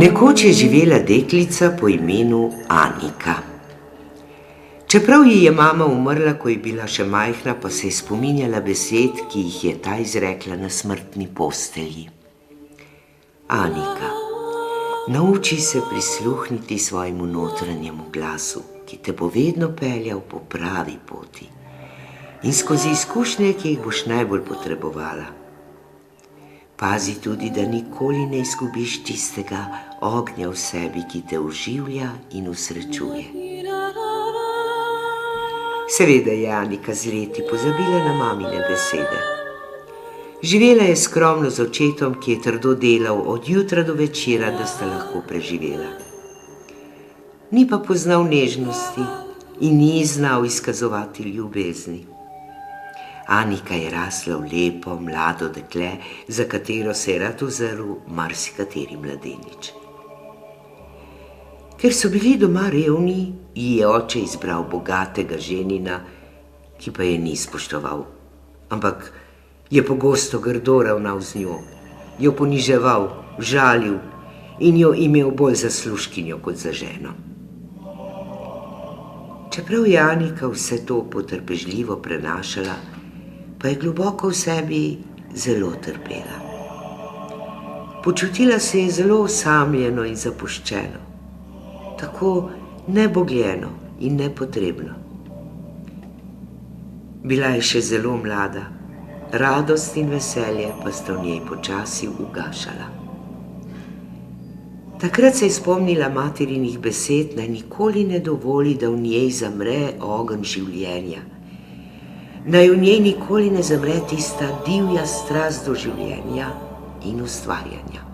Nekoč je živela deklica po imenu Anika. Čeprav ji je mama umrla, ko je bila še majhna, pa se je spominjala besed, ki jih je ta izrekla na smrtni postelji. Anika, nauči se prisluhniti svojemu notranjemu glasu, ki te bo vedno peljal po pravi poti in skozi izkušnje, ki jih boš najbolj potrebovala. Pazi tudi, da nikoli ne izgubiš tistega ognja v sebi, ki te oživlja in usrečuje. Seveda je Anika z leti pozabila na mamine besede. Živela je skromno z očetom, ki je trdo delal od jutra do večera, da sta lahko preživela. Ni pa poznal nežnosti in ni znal izkazovati ljubezni. Anika je rasla v lepo, mlado dekle, za katero se je rad ozrl marsikateri mladenič. Ker so bili doma revni, ji je oče izbral bogatega ženina, ki pa je ni spoštoval, ampak je pogosto grdo ravnal z njo, jo poniževal, žalil in jo imel bolj za služkinjo kot za ženo. Čeprav je Anika vse to potrpežljivo prenašala, pa je globoko v sebi zelo trpela. Počutila se je zelo osamljeno in zapuščeno, tako nebogljeno in nepotrebno. Bila je še zelo mlada, radost in veselje pa sta v njej počasi ugašala. Takrat se je spomnila materinih besed, naj nikoli ne dovoli, da v njej zamre ogenj življenja, naj v njej nikoli ne zamre tista divja strast do življenja in ustvarjanja.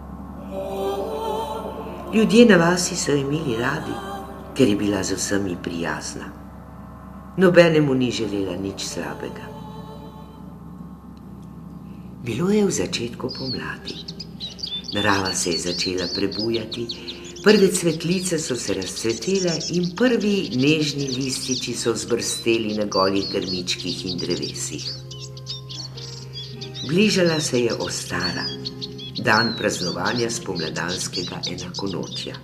Ljudje na vasi so imeli radi, ker je bila z vsemi prijazna. Nobenemu ni želela nič slabega. Bilo je v začetku pomladi. Narava se je začela prebujati, prve cvetlice so se razcvetele in prvi nežni lističi so vzbrsteli na golih grmičkih in drevesih. Bližala se je Ostara, dan praznovanja spomladanskega enakonočja.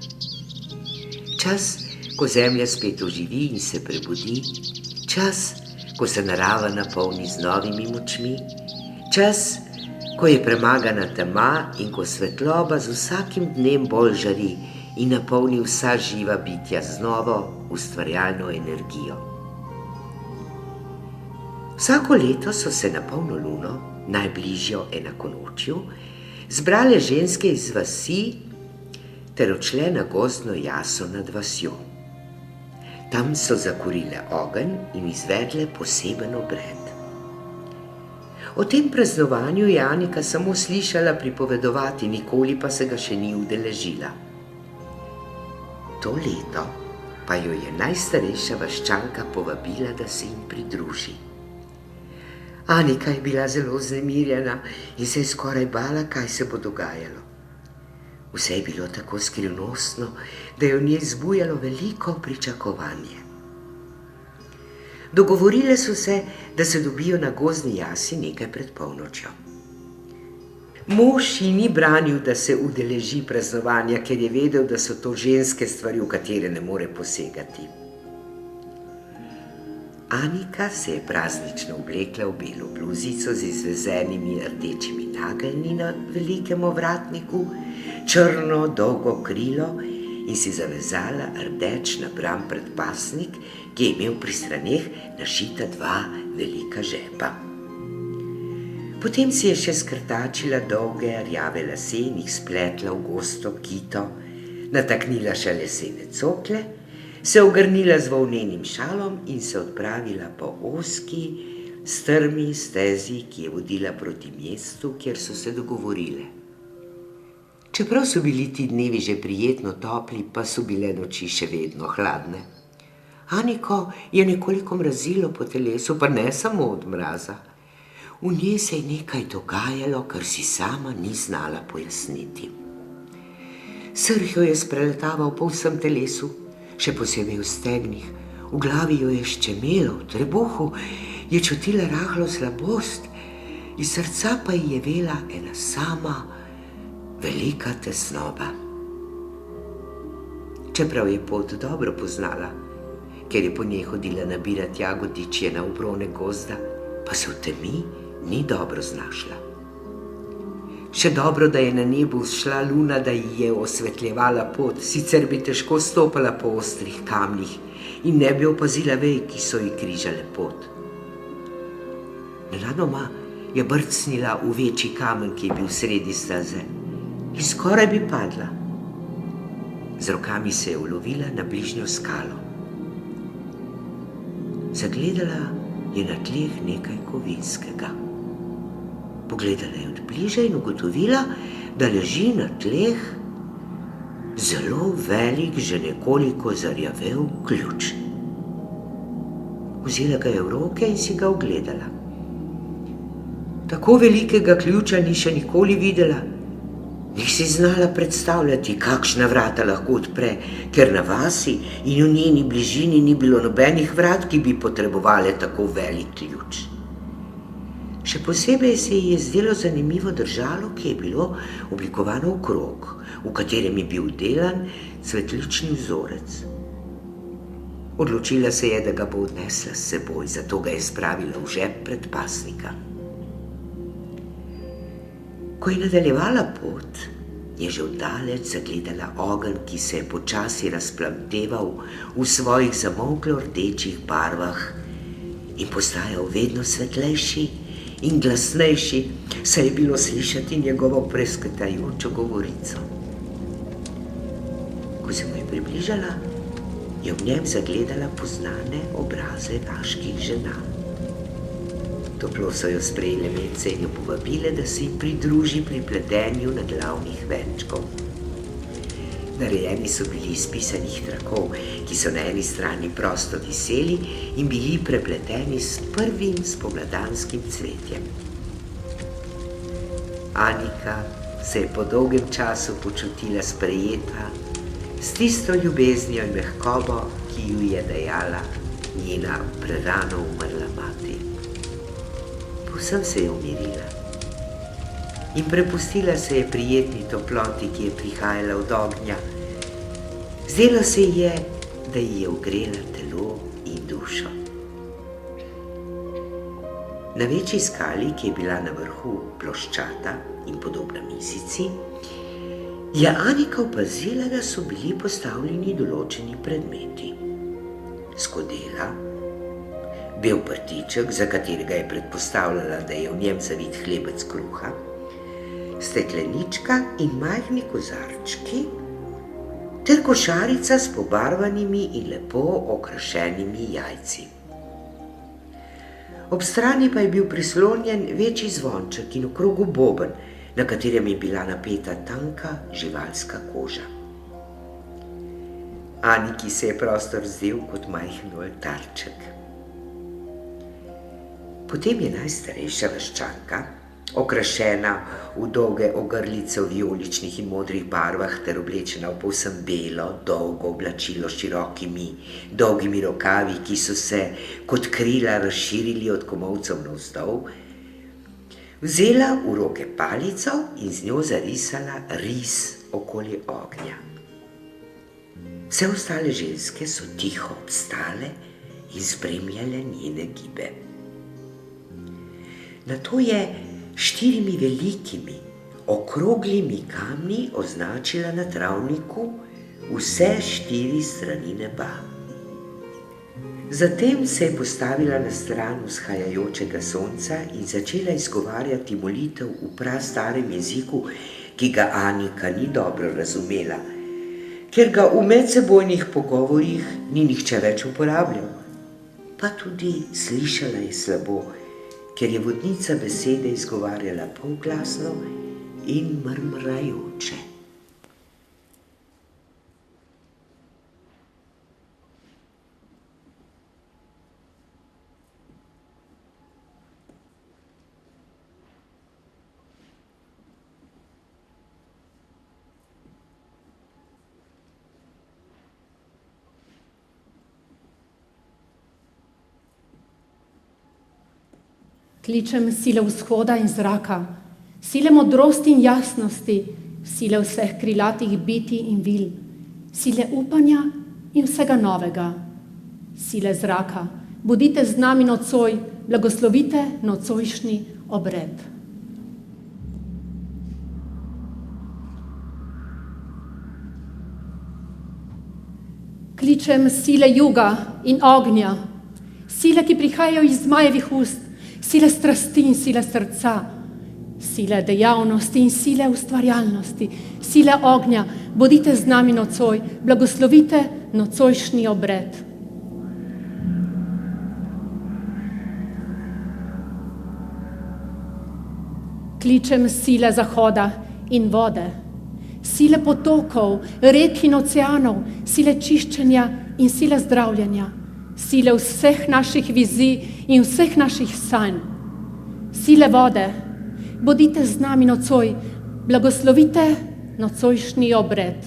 Čas, ko zemlja spet oživi in se prebudi, čas, ko se narava napolni z novimi močmi, čas, ko je premagana tema in ko svetloba z vsakim dnem bolj žari in napolni vsa živa bitja z novo ustvarjalno energijo. Vsako leto so se na polno luno, najbližjo enakonočju, zbrale ženske iz vasi ter odšle na gozdno jaso nad vasjo. Tam so zakurile ogenj in izvedle poseben obred. O tem praznovanju je Anika samo slišala pripovedovati, nikoli pa se ga še ni udeležila. To leto pa jo je najstarejša vaščanka povabila, da se jim pridruži. Anika je bila zelo vznemirjena in se je skoraj bala, kaj se bo dogajalo. Vse je bilo tako skrivnostno, da je v njej zbujalo veliko pričakovanje. Dogovorile so se, da se dobijo na gozdni jasi nekaj pred polnočjo. Mož ji ni branil, da se udeleži praznovanja, ker je vedel, da so to ženske stvari, v katere ne more posegati. Anika se je praznično oblekla v belo bluzico z izvezenimi rdečimi nageljni na velikem ovratniku, črno dolgo krilo in si zavezala rdeč nabran predpasnik, ki je imel pri straneh našita dva velika žepa. Potem si je še skrtačila dolge rjave lase in jih spletla v gosto kito, nataknila še lesene cokle, se ogrnila z volnenim šalom in se odpravila po ozki, strmi stezi, ki je vodila proti mestu, kjer so se dogovorile. Čeprav so bili ti dnevi že prijetno topli, pa so bile noči še vedno hladne. Aniko je nekoliko mrazilo po telesu, pa ne samo od mraza. V njej se je nekaj dogajalo, kar si sama ni znala pojasniti. Srh jo je spreletaval po vsem telesu, še posebej v stegnih, v glavi jo je ščemelo, v trebuhu je čutila rahlo slabost, iz srca pa ji je vela ena sama velika tesnoba. čeprav je pot dobro poznala, ker je po njej hodila nabirati jagodičje na obrone gozda, pa se v temi ni dobro znašla. Še dobro, da je na nebu vzšla luna, da ji je osvetljevala pot, sicer bi težko stopala po ostrih kamnih in ne bi opazila vej, ki so ji križale pot. Nenadoma je brcnila v večji kamen, ki je bil sredi steze, in skoraj bi padla. Z rokami se je ulovila na bližnjo skalo. Zagledala je na tleh nekaj kovinskega. Pogledala je od bliže in ugotovila, da leži na tleh zelo velik, že nekoliko zarjavel ključ. Vzela ga je v roke in si ga ogledala. Tako velikega ključa ni še nikoli videla. Ni si znala predstavljati, kakšna vrata lahko odpre, ker na vasi in v njeni bližini ni bilo nobenih vrat, ki bi potrebovale tako velik ključ. Še posebej se ji je zdelo zanimivo držalo, ki je bilo oblikovano v krog, v katerem je bil delan cvetlični vzorec. Odločila se je, da ga bo odnesla s seboj, zato ga je spravila v žep predpasnika. Ko je nadaljevala pot, je že oddaleč zagledala ogenj, ki se je počasi razplamteval v svojih zamolklo rdečih barvah in postajal vedno svetlejši in glasnejši, saj je bilo slišati njegovo presketajočo govorico. Ko se mu je približala, je v njem zagledala poznane obraze vaških žena. Toplo so jo sprejele mence in jo povabile, da se ji pridruži pri pletenju naglavnih venčkov. Narejeni so bili iz pisanih trakov, ki so na eni strani prosto viseli in bili prepleteni s prvim spomladanskim cvetjem. Anika se je po dolgem času počutila sprejeta s tisto ljubeznijo in mehkobo, ki ju je dajala njena prerano umrla mati. Povsem se je umirila in prepustila se je prijetni toploti, ki je prihajala od ognja. Zdelo se je, da ji je ogrela telo in dušo. Na večji skali, ki je bila na vrhu ploščata in podobna mizici, je Anika opazila, da so bili postavljeni določeni predmeti. Skodela, bel prtiček, za katerega je predpostavljala, da je v njem zavit hlebec kruha, steklenička in majhni kozarčki ter košarica s pobarvanimi in lepo okrašenimi jajci. Ob strani pa je bil prislonjen večji zvonček in v krogu boben, na katerem je bila napeta tanka živalska koža. Aniki se je prostor zdel kot majhen oltarček. Potem je najstarejša vaščanka, okrašena v dolge ogrlice v vijoličnih in modrih barvah ter oblečena v povsem belo, dolgo oblačilo s širokimi, dolgimi rokavi, ki so se kot krila razširili od komolcev navzdol, vzela v roke palico in z njo zarisala ris okoli ognja. Vse ostale ženske so tiho obstale in spremljale njene gibe. Nato je 4 velikimi, okroglimi kamni označila na travniku vse 4 strani neba. Zatem se je postavila na stran vzhajajočega sonca in začela izgovarjati molitev v prastarem jeziku, ki ga Anika ni dobro razumela, ker ga v medsebojnih pogovorih ni nihče več uporabljal, pa tudi slišala je slabo, ker je vodnica besede izgovarjala polglasno in mrmrajoče. Kličem sile vzhoda in zraka, sile modrosti in jasnosti, sile vseh krilatih bitij in vil. sile upanja in vsega novega, sile zraka. Bodite z nami nocoj, blagoslovite nocojšnji obred. Kličem sile juga in ognja, sile, ki prihajajo iz zmajevih ust, sile strasti in sile srca, sile dejavnosti in sile ustvarjalnosti, sile ognja, bodite z nami nocoj, blagoslovite nocojšnji obred. Kličem sile zahoda in vode, sile potokov, rek in oceanov, sile čiščenja in sile zdravljenja, sile vseh naših vizij in vseh naših sanj, sile vode, bodite z nami nocoj, blagoslovite nocojšnji obred.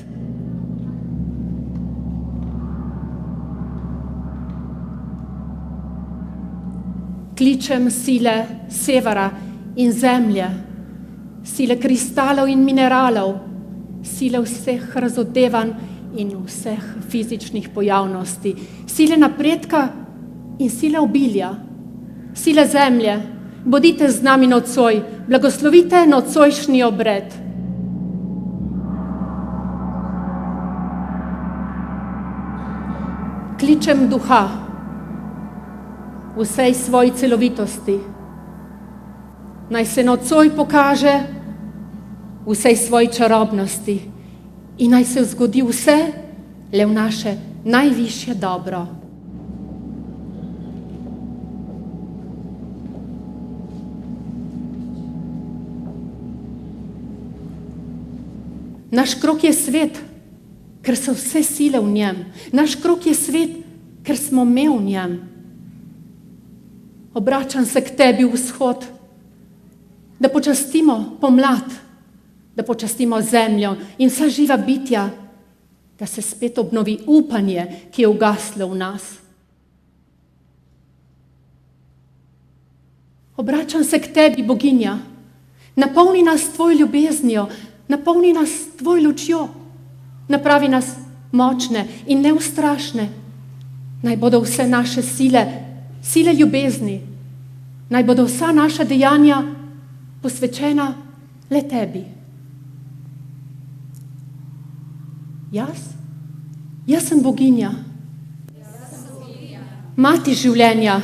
Kličem sile severa in zemlje, sile kristalov in mineralov, sile vseh razodevanj in vseh fizičnih pojavnosti, sile napredka in sile obilja, sile zemlje, bodite z nami nocoj, blagoslovite nocojšnji obred. Kličem duha v vsej svoji celovitosti, naj se nocoj pokaže v vsej svoji čarobnosti in naj se zgodi vse le v naše najvišje dobro. Naš krog je svet, ker so vse sile v njem. Naš krog je svet, ker smo mi v njem. Obračam se k tebi, vzhod, da počastimo pomlad, da počastimo zemljo in vsa živa bitja, da se spet obnovi upanje, ki je ugaslo v nas. Obračam se k tebi, boginja, napolni nas tvoj ljubeznijo, napolni nas tvoj lučjo, napravi nas močne in neustrašne. Naj bodo vse naše sile, sile ljubezni, naj bodo vsa naša dejanja posvečena le tebi. Jaz sem boginja, mati življenja,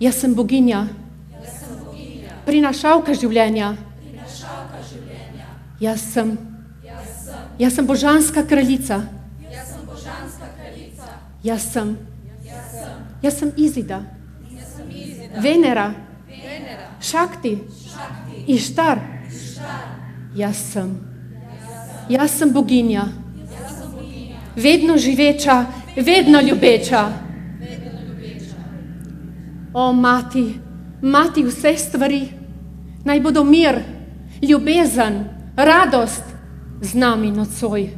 jaz sem boginja, prinašalka življenja, jaz sem božanska kraljica, jaz sem Izida, Venera, Šakti, Ištar, jaz sem boginja, vedno živeča, vedno ljubeča. O mati, mati vseh stvari, naj bodo mir, ljubezen, radost z nami nocoj.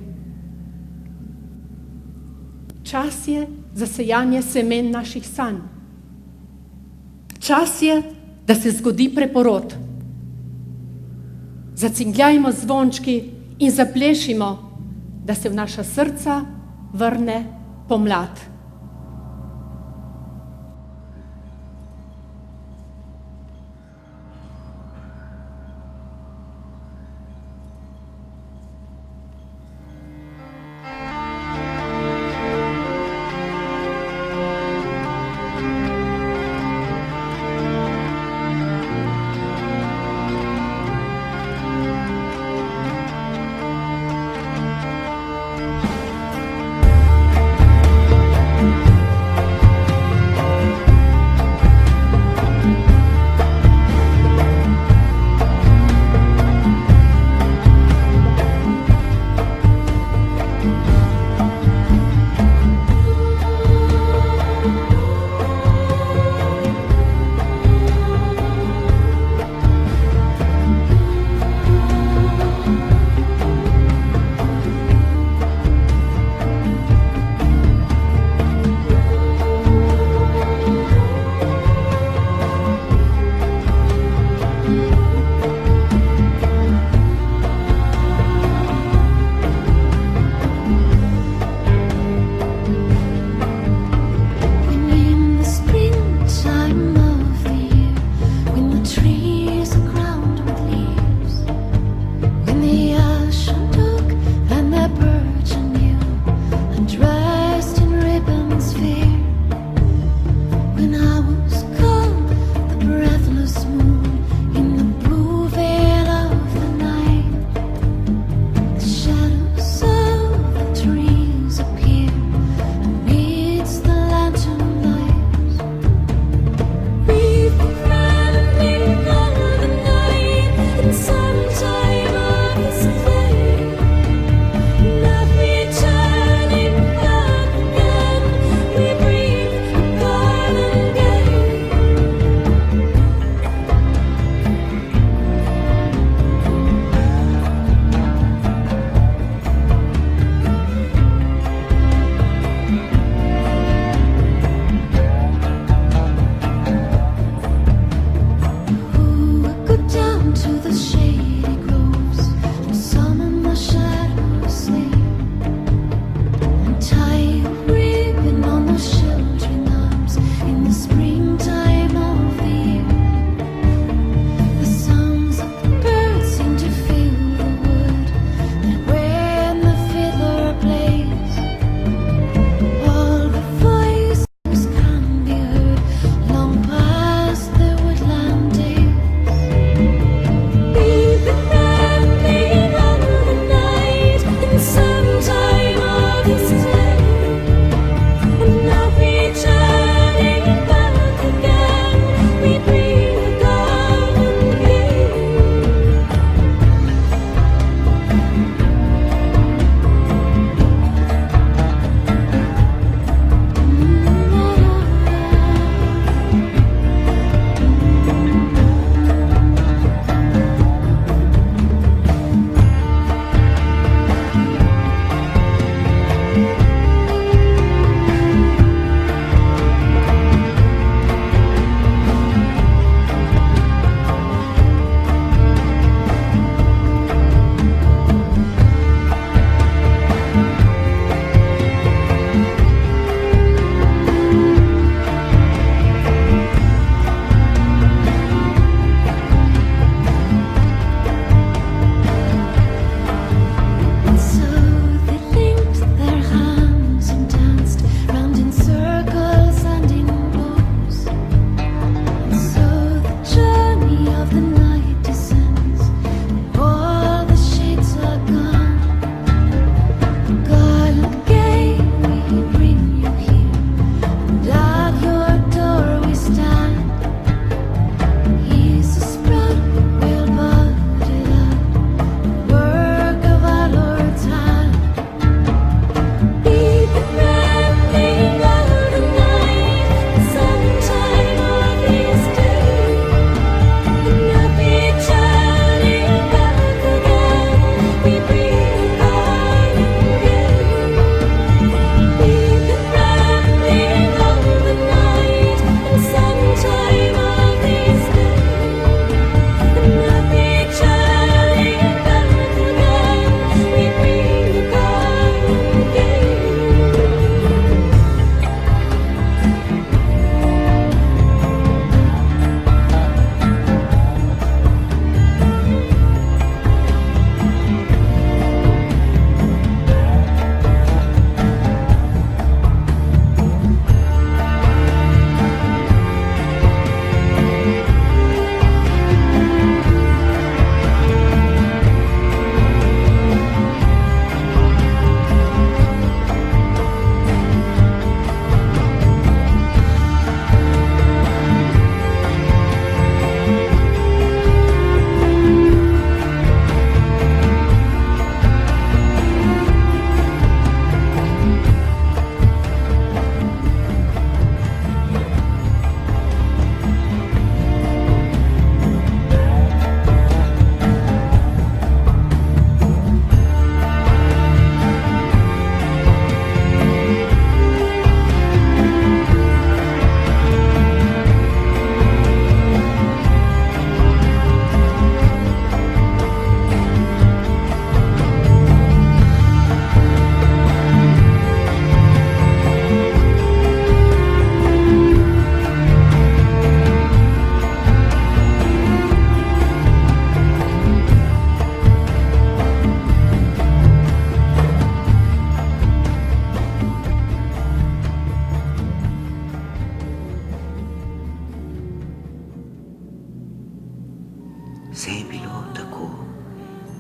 Čas je za sejanje semen naših sanj. Čas je, da se zgodi preporod. Zacingljajmo zvončki in zaplešimo, da se v naša srca vrne pomlad.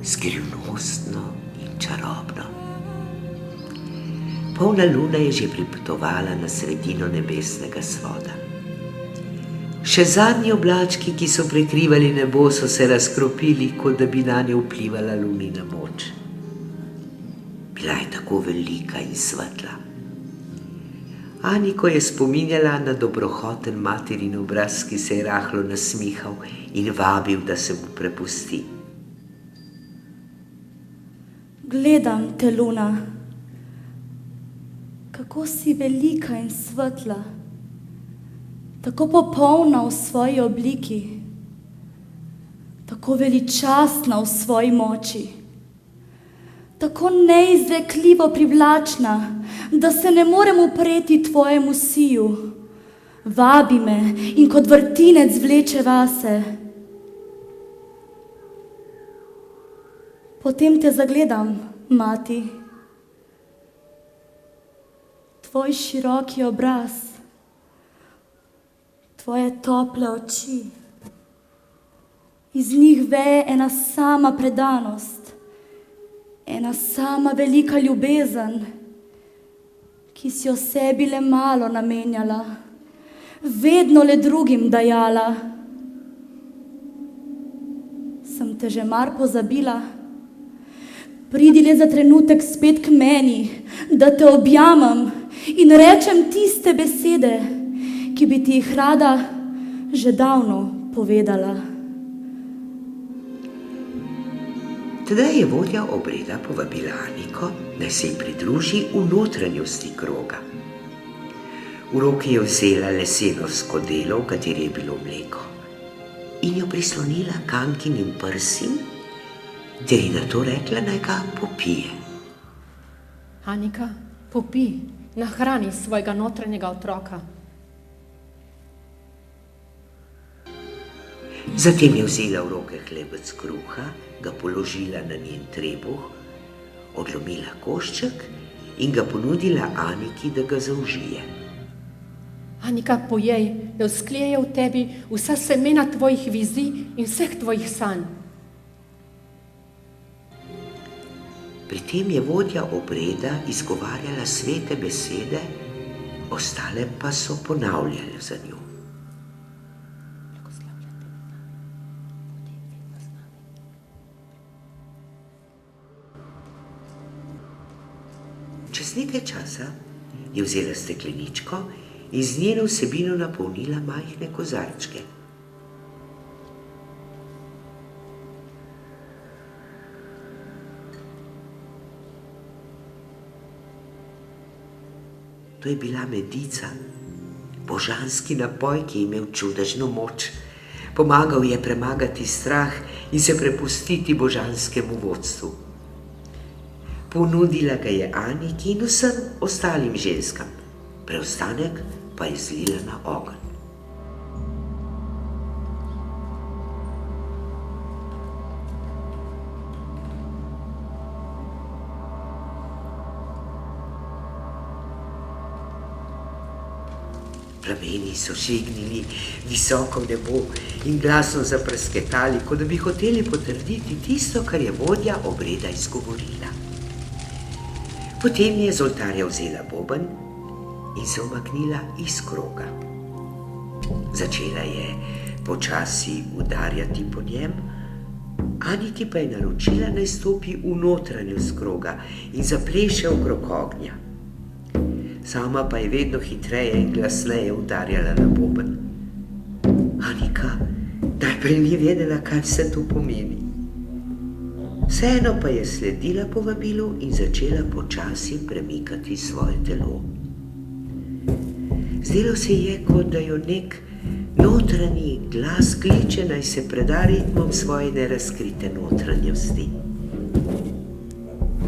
skrivnostno in čarobno. Polna luna je že pripotovala na sredino nebesnega svoda. Še zadnji oblački, ki so prekrivali nebo, so se razkropili, kot da bi nanje vplivala lunina moč. Bila je tako velika in svetla. Aniko je spominjala na dobrohoten materin obraz, ki se je rahlo nasmihal in vabil, da se mu prepusti. Gledam te, Luna, kako si velika in svetla, tako popolna v svoji obliki, tako veličastna v svoji moči, tako neizrekljivo privlačna, da se ne morem upreti tvojemu siju. Vabi me in kot vrtinec vleče vase. Potem te zagledam, mati. Tvoj široki obraz, tvoje tople oči. Iz njih veje ena sama predanost, ena sama velika ljubezen, ki si o sebi le malo namenjala, vedno le drugim dajala. Sem te že mar pozabila? Pridi le za trenutek spet k meni, da te objamem in rečem tiste besede, ki bi ti jih rada že davno povedala. Tedaj je vodja obreda povabila Aniko, naj se ji pridruži v notranjosti kroga. V roki je vzela leseno skodelo, v kateri je bilo mleko, in jo prislonila k Ankinim prsim, ter ji nato rekla, naj ga popije. Anika, popij, nahrani svojega notranjega otroka. Zatem je vzela v roke hlebec kruha, ga položila na njen trebuh, odlomila košček in ga ponudila Aniki, da ga zaužije. Anika, pojej, da vzklejejo v tebi vsa semena tvojih vizij in vseh tvojih sanj. Pri tem je vodja obreda izgovarjala svete besede, ostale pa so ponavljale za njo. Čez nekaj časa je vzela stekleničko in z njeno vsebino napolnila majhne kozarčke. To je bila medica, božanski napoj, ki je imel čudežno moč. Pomagal je premagati strah in se prepustiti božanskemu vodstvu. Ponudila ga je Aniki in vsem ostalim ženskam, preostanek pa je zlila na ogenj. Plameni so žignili visoko v nebo in glasno zaprsketali, kot da bi hoteli potrditi tisto, kar je vodja obreda izgovorila. Potem je z oltarja vzela boben in se umaknila iz kroga. Začela je počasi udarjati po njem, Aniki pa je naročila, naj stopi v notranjost kroga in zapleše okrog ognja. Sama pa je vedno hitreje in glasneje udarjala na boben. Anika najprej ni vedela, kaj vse to pomeni. Vseeno pa je sledila povabilu in začela počasi premikati svoje telo. Zdelo se je, kot da jo nek notranji glas kliče, naj se preda ritmom svoje nerazkrite notranjosti.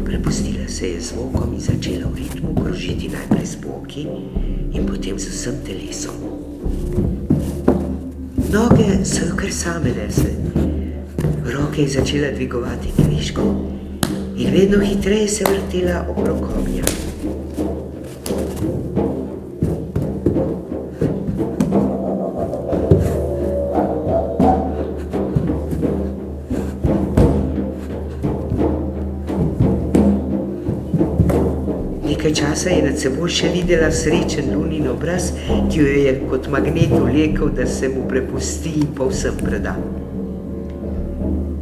Prepustila se je zvokom in začela v ritmu krožiti najprej z boki in potem z vsem telesom. Noge so jo kar same nesle. Roke je začela dvigovati kvišku in vedno hitreje se vrtela okrog ognja. nekaj časa je nad seboj še videla srečen lunin obraz, ki jo je kot magnet vlekel, da se mu prepusti in povsem preda.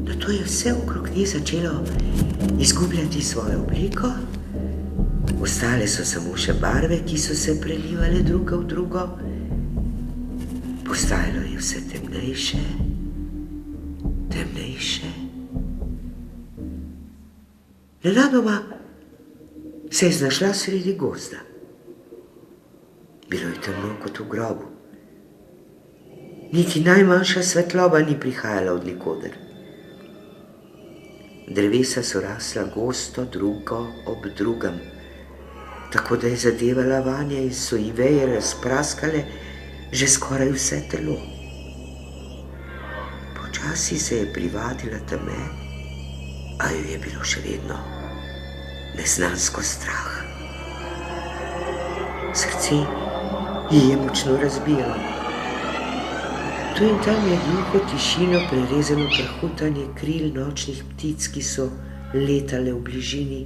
Nato je vse okrog nje začelo izgubljati svojo obliko, ostale so samo še barve, ki so se prelivale druga v drugo, postajalo je vse temnejše, temnejše. Nenadoma se je znašla sredi gozda. Bilo je temno kot v grobu. Niti najmanjša svetloba ni prihajala od nikoder. Drevesa so rasla gosto drugo ob drugem, tako da je zadevala vanje in so ji veje razpraskale že skoraj vse telo. Počasi se je privadila teme, a jo je bilo še vedno neznansko strah. Srce ji je močno razbijalo. Tu in tam je gluho tišino prerezalo prhutanje kril nočnih ptic, ki so letale v bližini.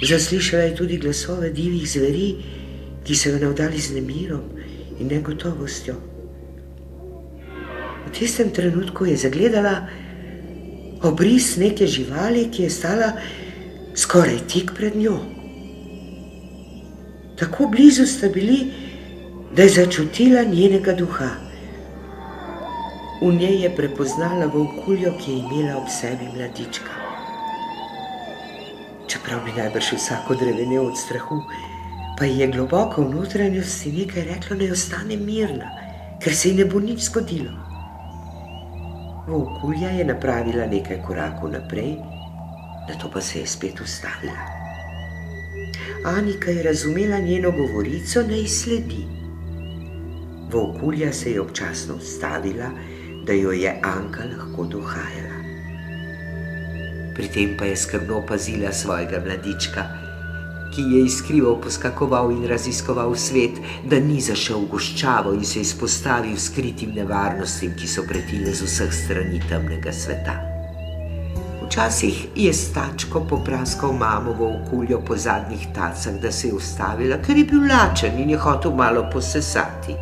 Zaslišala je tudi glasove divjih zveri, ki so jo navdali z nemirom in negotovostjo. V tistem trenutku je zagledala obris neke živali, ki je stala skoraj tik pred njo. Tako blizu sta bili, da je začutila njenega duha. V njej je prepoznala volkuljo, ki je imela ob sebi mladička. Čeprav bi najbrž vsako drevenel od strahu, pa ji je globoko v notranjosti nekaj reklo, naj ostane mirna, ker se ji ne bo nič zgodilo. Volkulja je napravila nekaj korakov naprej, nato pa se je spet ustavila. Anika je razumela njeno govorico, naj sledi. Volkulja se je občasno ustavila, da jo je Anka lahko dohajala. Pri tem pa je skrbno pazila svojega mladička, ki je iskrivo poskakoval in raziskoval svet, da ni zašel v goščavo in se izpostavil skritim nevarnostim, ki so pretile z vseh strani temnega sveta. Včasih je s tačko popraskal mamovo volkuljo po zadnjih tacah, da se je ustavila, ker je bil lačen in je hotel malo posesati.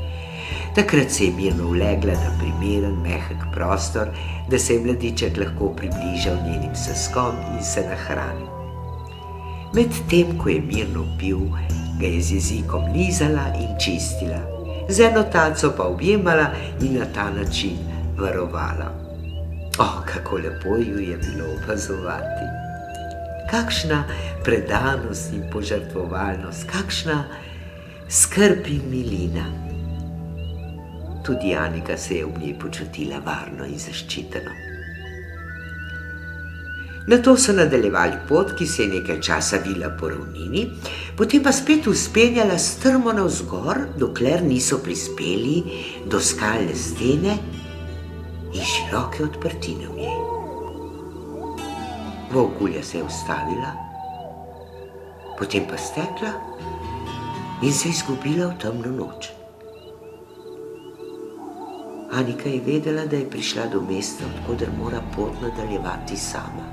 Takrat se je mirno ulegla na primeren, mehek prostor, da se je mladiček lahko približal njenim seskom in se nahranil. Medtem, ko je mirno pil, ga je z jezikom lizala in čistila, z eno taco pa objemala in na ta način varovala. Kako lepo ju je bilo opazovati. Kakšna predanost in požrtvovalnost, kakšna skrb in milina. Tudi Anika se je v njej počutila varno in zaščiteno. Nato so nadaljevali pot, ki se je nekaj časa vila po ravnini, potem pa spet vzpenjala strmo navzgor, dokler niso prispeli do skalne stene in široke odprtine v njej. Volkulja se je ustavila, potem pa stekla in se izgubila v temno noč. Anika je vedela, da je prišla do mesta, odkoder mora pot nadaljevati sama.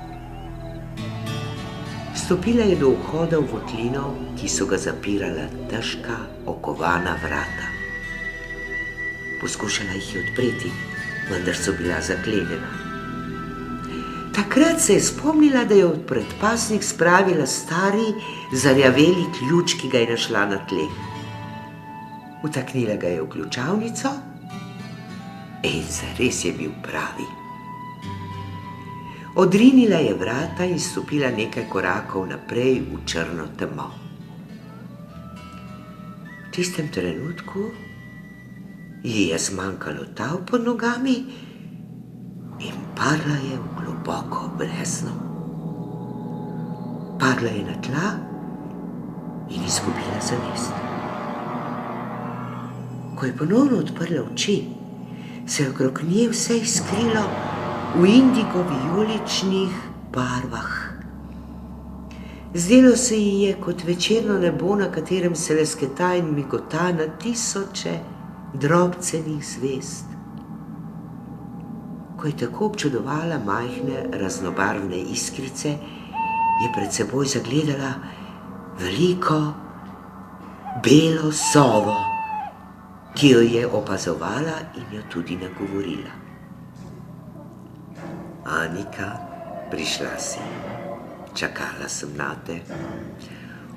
Stopila je do vhoda v votlino, ki so ga zapirala težka, okovana vrata. Poskušala jih je odpreti, vendar so bila zaklenjena. Takrat se je spomnila, da je v predpasnik spravila stari, zarjaveli ključ, ki ga je našla na tleh. Vtaknila ga je v ključavnico in zares je bil pravi. Odrinila je vrata in stopila nekaj korakov naprej v črno temo. V tistem trenutku ji je zmanjkalo tal pod nogami in padla je v globoko brezno. Padla je na tla in izgubila zavest. Ko je ponovno odprla oči, se je okrog nje vse iskrilo v indigo-vijoličnih barvah. Zdelo se ji je kot večerno nebo, na katerem se lesketa in migota na tisoče drobcenih zvezd. Ko je tako občudovala majhne raznobarvne iskrice, je pred seboj zagledala veliko belo sovo, ki jo je opazovala in jo tudi nagovorila. Anika, prišla si, čakala sem nate.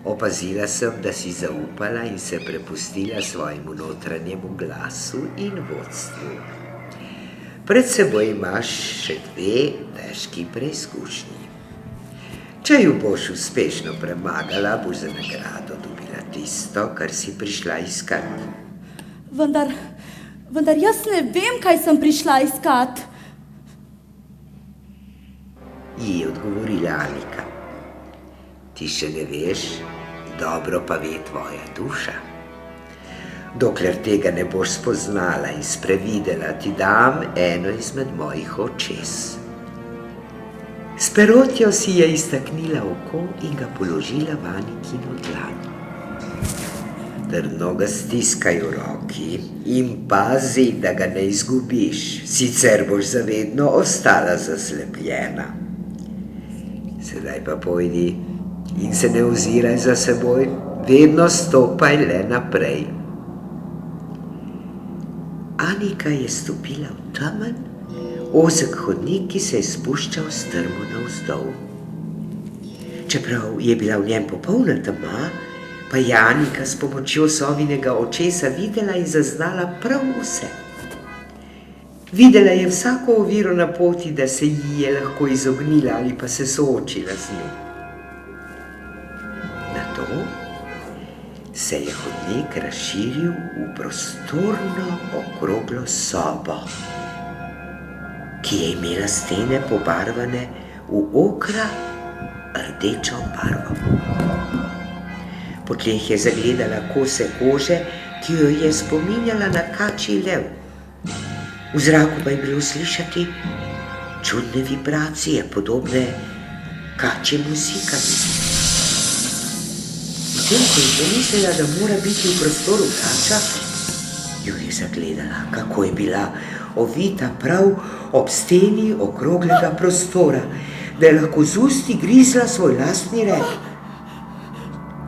Opazila sem, da si zaupala in se prepustila svojemu notranjemu glasu in vodstvu. Pred seboj imaš še 2 težki preizkušnji. Če ju boš uspešno premagala, boš za nagrado dobila tisto, kar si prišla iskat. Vendar jaz ne vem, kaj sem prišla iskat. Ji je odgovorila Anika. Ti še ne veš, dobro pa ve tvoja duša. Dokler tega ne boš spoznala in sprevidela, ti dam eno izmed mojih očes. S perotjo si je iztaknila oko in ga položila v Anikino dlan. Trdno ga stiskaj v roki in pazi, da ga ne izgubiš, sicer boš zavedno ostala zaslepljena. Sedaj pa pojdi in se ne oziraj za seboj, vedno stopaj le naprej. Anika je stopila v temen, ozek hodnik, ki se je spuščal strmo navzdol. Čeprav je bila v njem popolna tema, pa je Anika s pomočjo sovinega očesa videla in zaznala prav vse. Videla je vsako oviro na poti, da se ji je lahko izognila ali pa se soočila z njo. Nato se je hodnik razširil v prostorno okroglo sobo, ki je imela stene pobarvane v okra rdečo barvo. Po tleh je zagledala kose kože, ki jo je spominjala na kačji lev. V zraku pa je bilo slišati čudne vibracije, podobne kačjemu sikanju. Potem, ko je pomislila, da mora biti v prostoru kača, jo je zagledala, kako je bila ovita prav ob steni okroglega prostora, da je lahko z usti grizla svoj lastni rep.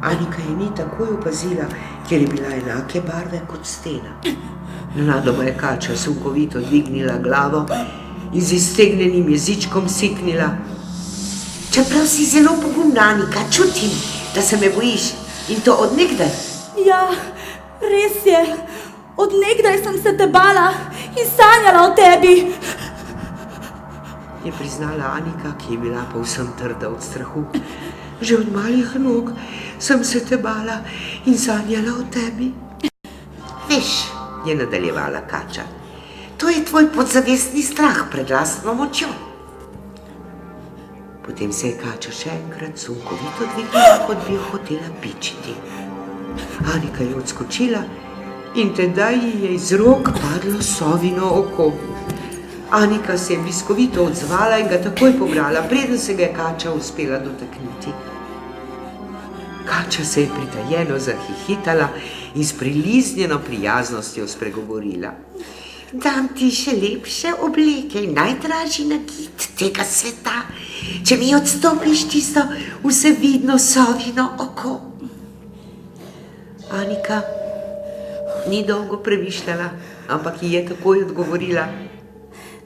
Anika je ni takoj opazila, ker je bila enake barve kot stena. Nenadoma je kača sunkovito dvignila glavo in z iztegnenim jezičkom siknila. Čeprav si zelo pogumna, Anika, čutim, da se me bojiš, in to od nekdaj. Ja, res je. Od nekdaj sem se te bala in sanjala o tebi. Je priznala Anika, ki je bila povsem trda od strahu. Že od malih nog sem se te bala in sanjala o tebi. Veš, je nadaljevala kača, to je tvoj podzavestni strah pred lastno močjo. Potem se je kača še enkrat sunkovito dvignila, kot bi jo hotela pičiti. Anika je odskočila in tedaj ji je iz rok padlo sovino oko. Anika se je bliskovito odzvala in ga takoj pobrala, preden se ga je kača uspela dotakniti. Kača se je pritajeno zahihitala in s priliznjeno prijaznostjo spregovorila. Dam ti še lepše obleke in najdražji nakit tega sveta, če mi odstopiš tisto vsevidno sovino oko. Anika ni dolgo premišljala, ampak ji je takoj odgovorila.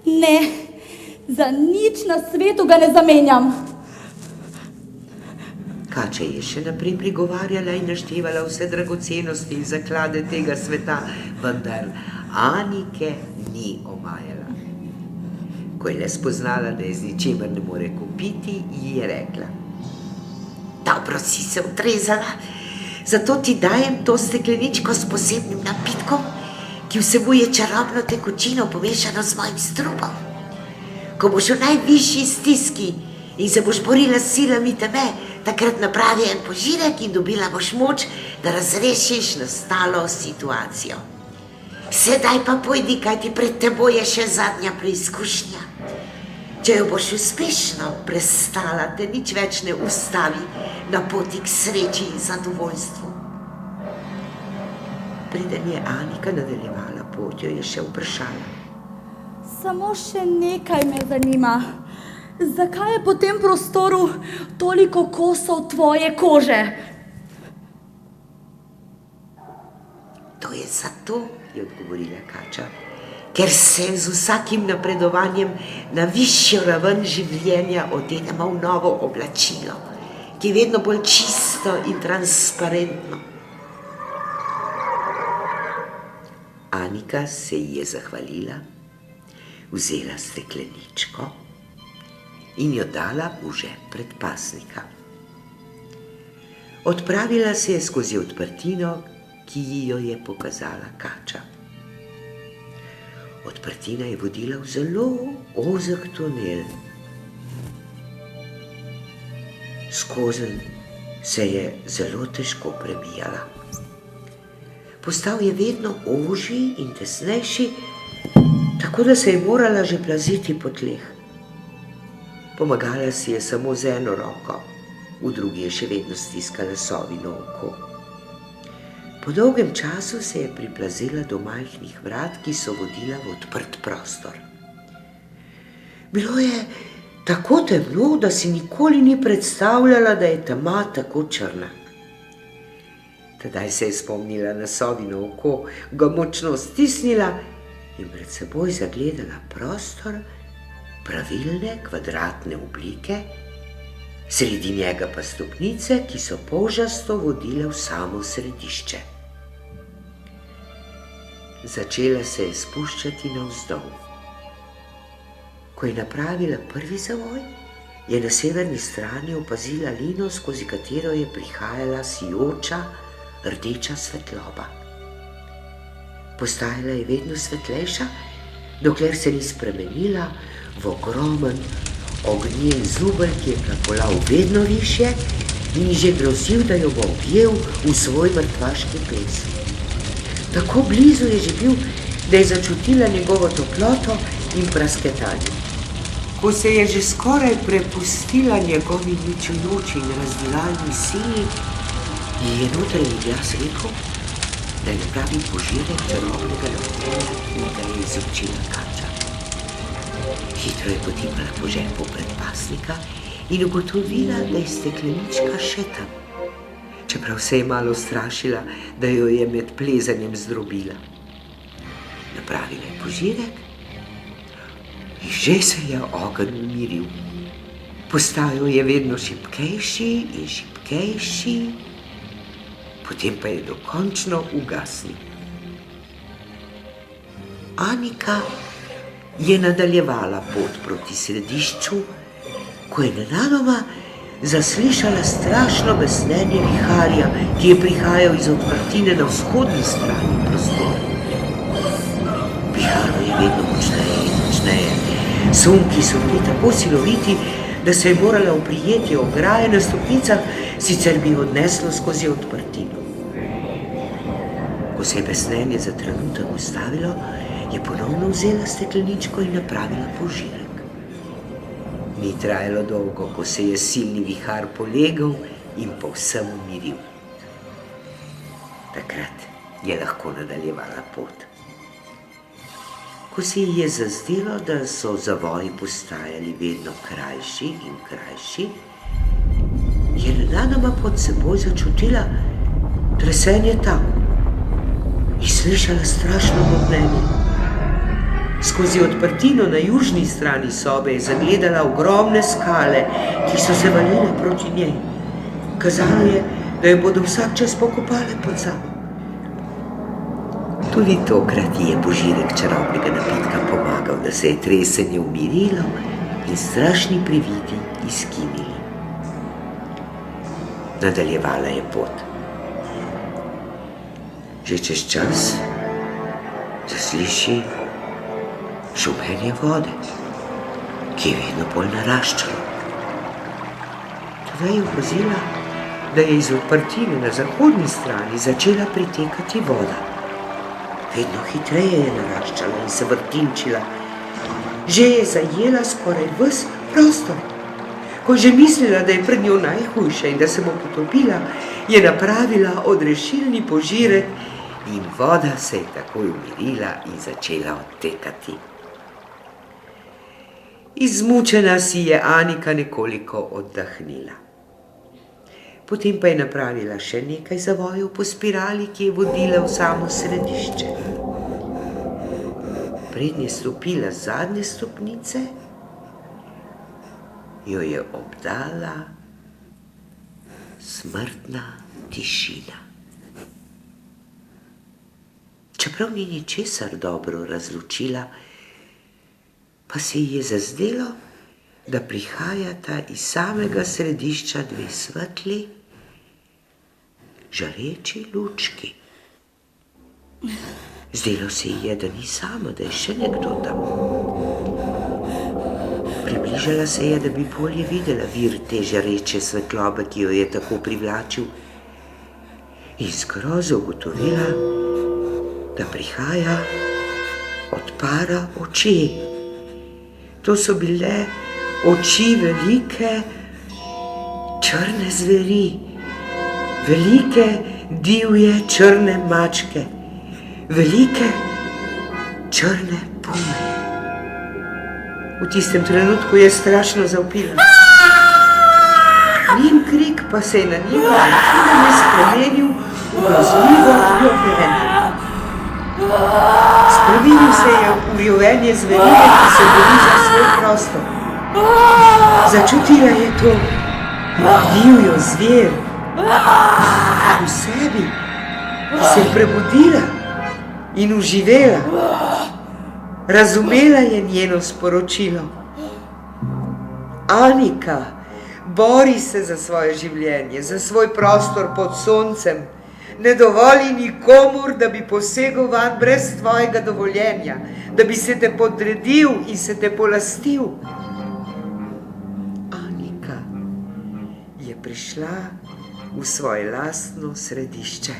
Ne, za nič na svetu ga ne zamenjam. Kača je še naprej prigovarjala in naštevala vse dragocenosti in zaklade tega sveta, vendar Anike ni omajala. Ko je le spoznala, da je z ničemer ne more kupiti, ji je rekla. Dobro si se utrezala, zato ti dajem to stekleničko s posebnim napitkom, ki vsebuje čarobno tekočino pomešano z mojim strupom. Ko boš v najvišji stiski in se boš borila s silami teme, takrat napravi en požirek in dobila boš moč, da razrešiš nastalo situacijo. Sedaj pa pojdi, kaj ti pred teboj je še zadnja preizkušnja. Če jo boš uspešno prestala, te nič več ne ustavi na poti k sreči in zadovoljstvu. Preden je Anika nadaljevala pot, jo je še vprašala. Samo še nekaj me zanima. Zakaj je po tem prostoru toliko kosov tvoje kože? zato, je odgovorila kača, ker se z vsakim napredovanjem na višjo raven življenja oddenemo v novo oblačilo, ki je vedno bolj čisto in transparentno. Anika se ji je zahvalila, vzela stekleničko in jo dala v žep predpasnika. Odpravila se je skozi odprtino, ki ji jo je pokazala kača. Odprtina je vodila v zelo ozek tunel. Skozenj se je zelo težko prebijala. Postal je vedno ožji in tesnejši, tako da se je morala že plaziti po tleh. Pomagala si je samo z eno roko, v drugi je še vedno stiskala sovino oko. Po dolgem času se je priplazila do majhnih vrat, ki so vodila v odprt prostor. Bilo je tako temno, da si nikoli ni predstavljala, da je tema tako črna. Tedaj se je spomnila na sovino oko, ga močno stisnila in pred seboj zagledala prostor pravilne kvadratne oblike, sredi njega pa stopnice, ki so polžasto vodile v samo središče. Začela se je spuščati navzdol. Ko je napravila prvi zavoj, je na severni strani opazila lino, skozi katero je prihajala sijoča, rdeča svetloba. Postajala je vedno svetlejša, dokler se ni spremenila v ogromen ognjen zubelj, ki je plapolal vedno višje in že grozil, da jo bo objel v svoj mrtvaški ples. Tako blizu je že bil, da je začutila njegovo toploto in prasketanje. Ko se je že skoraj prepustila njegovi ničujoči in razdiralni sili, ji je notranji glas rekel, da je napravi požirek čarobnega napoja, in ga je izročila kača. Hitro je potipala po žepu predpasnika in ugotovila, da je steklenička še tam, čeprav se je malo strašila, da jo je med plezanjem zdrobila. Napravila je požirek in že se je ogenj umiril. Postajal je vedno šibkejši in šibkejši, potem pa je dokončno ugasnil. Anika je nadaljevala pot proti središču, ko je nenadoma zaslišala strašno besnenje viharja, ki je prihajal iz odprtine na vzhodni strani prostora. Vihalo je vedno močneje in močneje. Sunki so bili tako siloviti, da se je morala oprijeti ograje na stopnicah, sicer bi odneslo skozi odprtino. Ko se je besnenje za trenutek ustavilo, je ponovno vzela stekleničko in napravila požirek. Ni trajalo dolgo, ko se je silni vihar polegel in povsem umiril. Takrat je lahko nadaljevala pot. Ko se ji je zazdelo, da so zavoji postajali vedno krajši in krajši, je nenadoma pod seboj začutila tresenje tal in slišala strašno bobnenje. Skozi odprtino na južni strani sobe je zagledala ogromne skale, ki so se valile proti njej. Kazalo je, da jo bodo vsak čas pokopale pod sabo. Tudi tokrat ji je požirek čarobnega napitka pomagal, da se je tresenje umirilo in strašni prividi izginili. Nadaljevala je pot. Že čez čas zasliši šumenje vode, ki je vedno bolj naraščalo. Tedaj je opazila, da je iz odprtine na zahodni strani začela pritekati voda. Vedno hitreje je naraščala in se vrtinčila. Že je zajela skoraj ves prostor. Ko je že mislila, da je pred njo najhujše in da se bo potopila, je napravila odrešilni požirek in voda se je takoj umirila in začela odtekati. Izmučena si je Anika nekoliko oddahnila. Potem pa je napravila še nekaj zavojev po spirali, ki je vodila v samo središče. Preden je stopila z zadnje stopnice, jo je obdala smrtna tišina. Čeprav ni ničesar dobro razločila, pa se ji je zazdelo, da prihajata iz samega središča dve svetli, žareči lučki. Zdelo se ji je, da ni sama, da je še nekdo tam. Približala se je, da bi bolje videla vir te žareče svetlobe, ki jo je tako privlačil, in s grozo ugotovila, da prihaja od para oči. To so bile oči velike črne zveri, velike divje črne mačke, velike črne pume. V tistem trenutku je strašno zavpila. Njen krik pa se je na njega načinoma spremenil v grozljivo rjovenje. Spremenil se je v rjovenje zverine, ki se bori za svoj prostor. Začutila je to divjo zver v sebi, ki se je prebudila in uživela. Razumela je njeno sporočilo. Anika, bori se za svoje življenje, za svoj prostor pod soncem. Ne dovoli nikomur, da bi posegel van brez tvojega dovoljenja, da bi se te podredil in se te polastil. Anika je prišla v svoje lastno središče,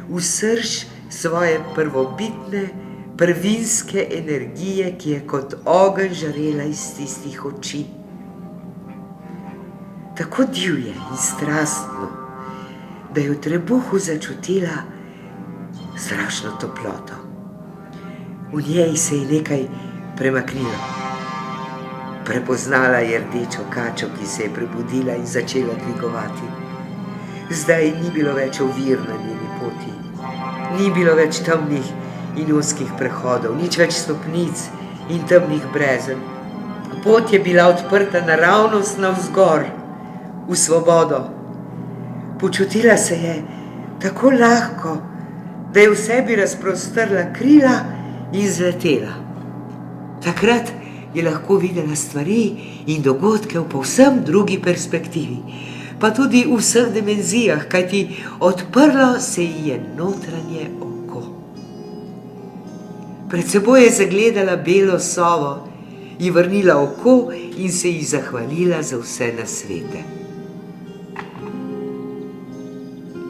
v srž svoje prvobitne, prvinske energije, ki je kot ogenj žarela iz tistih oči. Tako divje in strastno, da je v trebuhu začutila strašno toploto. V njej se je nekaj premaknilo. Prepoznala je rdečo kačo, ki se je prebudila in začela dvigovati. Zdaj ni bilo več ovir na njeni poti. Ni bilo več temnih in ozkih prehodov, nič več stopnic in temnih brezen. Pot je bila odprta naravnost navzgor, v svobodo. Počutila se je tako lahko, da je v sebi razprostrla krila in zletela. Takrat je lahko videla stvari in dogodke v povsem drugi perspektivi, pa tudi v vseh dimenzijah, kajti odprlo se ji je notranje oko. Pred seboj je zagledala belo sovo, ji vrnila oko in se ji zahvalila za vse nasvete.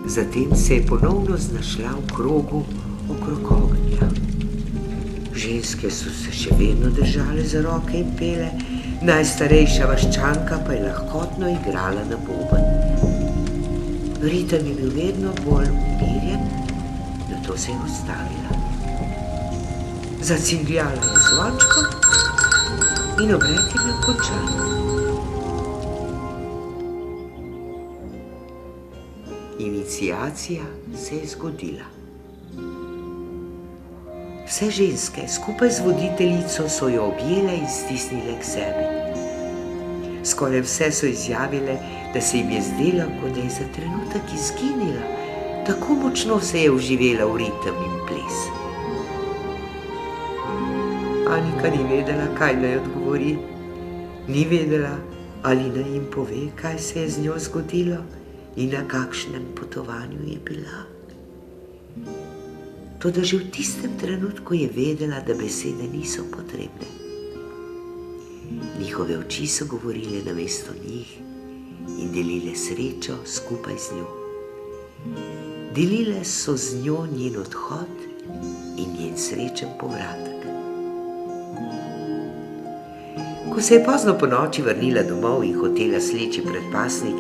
Zatem se je ponovno znašla v krogu okrog ognja. Ženske so se še vedno držale za roke in pele, najstarejša vaščanka pa je lahkotno igrala na boben. Ritem je bil vedno bolj umirjen, nato se je ustavila. Zacingljala je zvončko in obred je bil končan. Iniciacija se je zgodila. Vse ženske skupaj z voditeljico so jo objele in stisnile k sebi. Skoraj vse so izjavile, da se jim je zdelo, kot da je za trenutek izginila. Tako močno se je vživela v ritem in ples. Anika ni vedela, kaj naj odgovori. Ni vedela, ali naj jim pove, kaj se je z njo zgodilo in na kakšnem potovanju je bila. Toda že v tistem trenutku je vedela, da besede niso potrebne. Njihove oči so govorile namesto njih in delile srečo skupaj z njo. Delile so z njo njen odhod in njen srečen povratek. Ko se je pozno ponoči vrnila domov in hotela sleči predpasnik,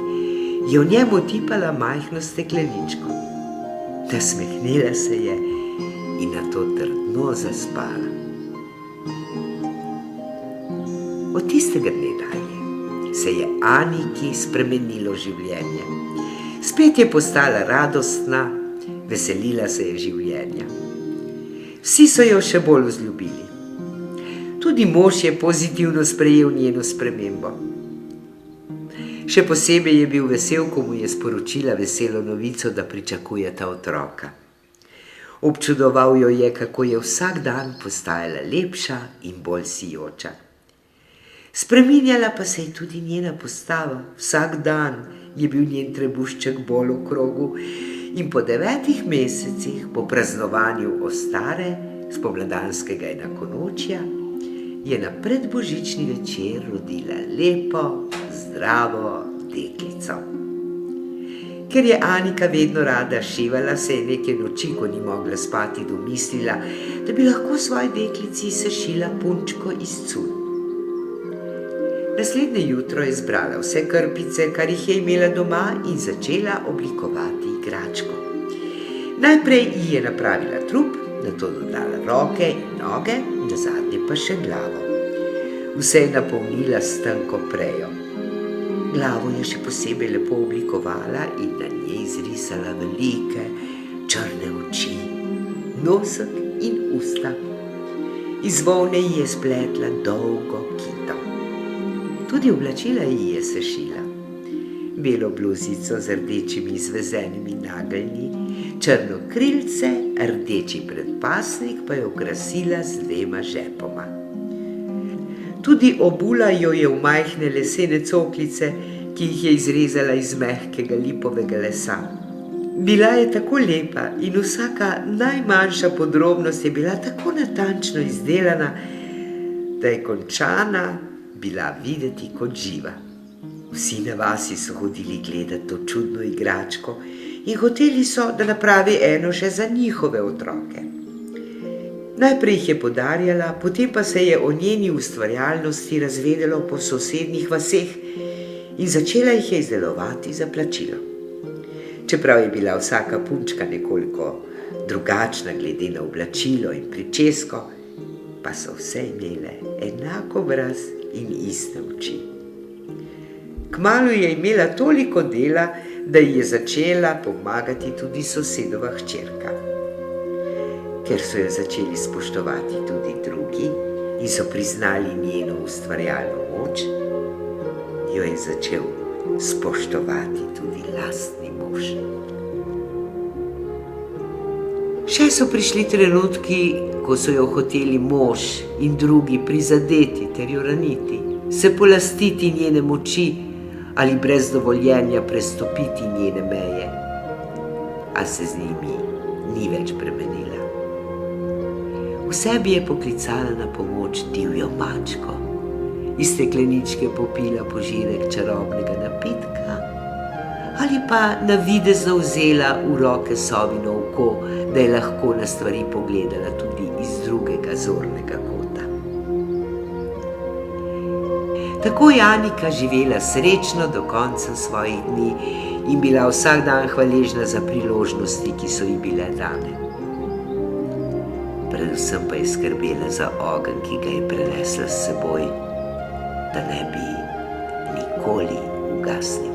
je v njem otipala majhno stekleničko. Nasmehnila se je in nato trdno zaspala. Od tistega dne dalje se je Aniki spremenilo življenje. Spet je postala radostna, veselila se je življenja. Vsi so jo še bolj vzljubili. Tudi mož je pozitivno sprejel njeno spremembo. Še posebej je bil vesel, ko mu je sporočila veselo novico, da pričakujeta otroka. Občudoval jo je, kako je vsak dan postajala lepša in bolj sijoča. Spreminjala pa se je tudi njena postava. Vsak dan je bil njen trebušček bolj v krogu in po 9 mesecih, po praznovanju Ostare, spomladanskega enakonočja, je na predbožični večer rodila lepo, zdravo deklico. Ker je Anika vedno rada šivala, se je neke noči, ko ni mogla spati, domislila, da bi lahko svoji deklici sešila punčko iz cul. Naslednje jutro je zbrala vse krpice, kar jih je imela doma, in začela oblikovati igračko. Najprej ji je napravila trup, nato dodala roke in noge, nazadnje pa še glavo. Vse je napolnila s tanko prejo. Glavo je še posebej lepo oblikovala in na njej zrisala velike črne oči, nosek in usta. Iz volne ji je spletla dolgo kito. Tudi oblačila ji je sešila. Belo bluzico z rdečimi zvezenimi nageljni, črno krilce, rdeči predpasnik pa je okrasila z 2 žepoma. Tudi obula jo je v majhne lesene coklice, ki jih je izrezala iz mehkega lipovega lesa. Bila je tako lepa in vsaka najmanjša podrobnost je bila tako natančno izdelana, da je končana bila videti kot živa. Vsi na vasi so hodili gledati to čudno igračko in hoteli so, da napravi eno še za njihove otroke. Najprej jih je podarjala, potem pa se je o njeni ustvarjalnosti razvedelo po sosednjih vaseh in začela jih je izdelovati za plačilo. Čeprav je bila vsaka punčka nekoliko drugačna glede na oblačilo in pričesko, pa so vse imele enako obraz in iste oči. Kmalu je imela toliko dela, da ji je začela pomagati tudi sosedova hčerka. Ker so jo začeli spoštovati tudi drugi in so priznali njeno ustvarjalno moč, jo je začel spoštovati tudi lastni mož. Še so prišli trenutki, ko so jo hoteli mož in drugi prizadeti ter jo raniti, se polastiti njene moči ali brez dovoljenja prestopiti njene meje, a se z njimi ni več premenila. V sebi je poklicala na pomoč divjo mačko, iz stekleničke popila požirek čarobnega napitka ali pa navidezno vzela v roke sovino oko, da je lahko na stvari pogledala tudi iz drugega zornega kota. Tako je Anika živela srečno do konca svojih dni in bila vsak dan hvaležna za priložnosti, ki so ji bile dane. Predvsem pa je skrbela za ogenj, ki ga je prenesla s seboj, da ne bi nikoli ugasnil.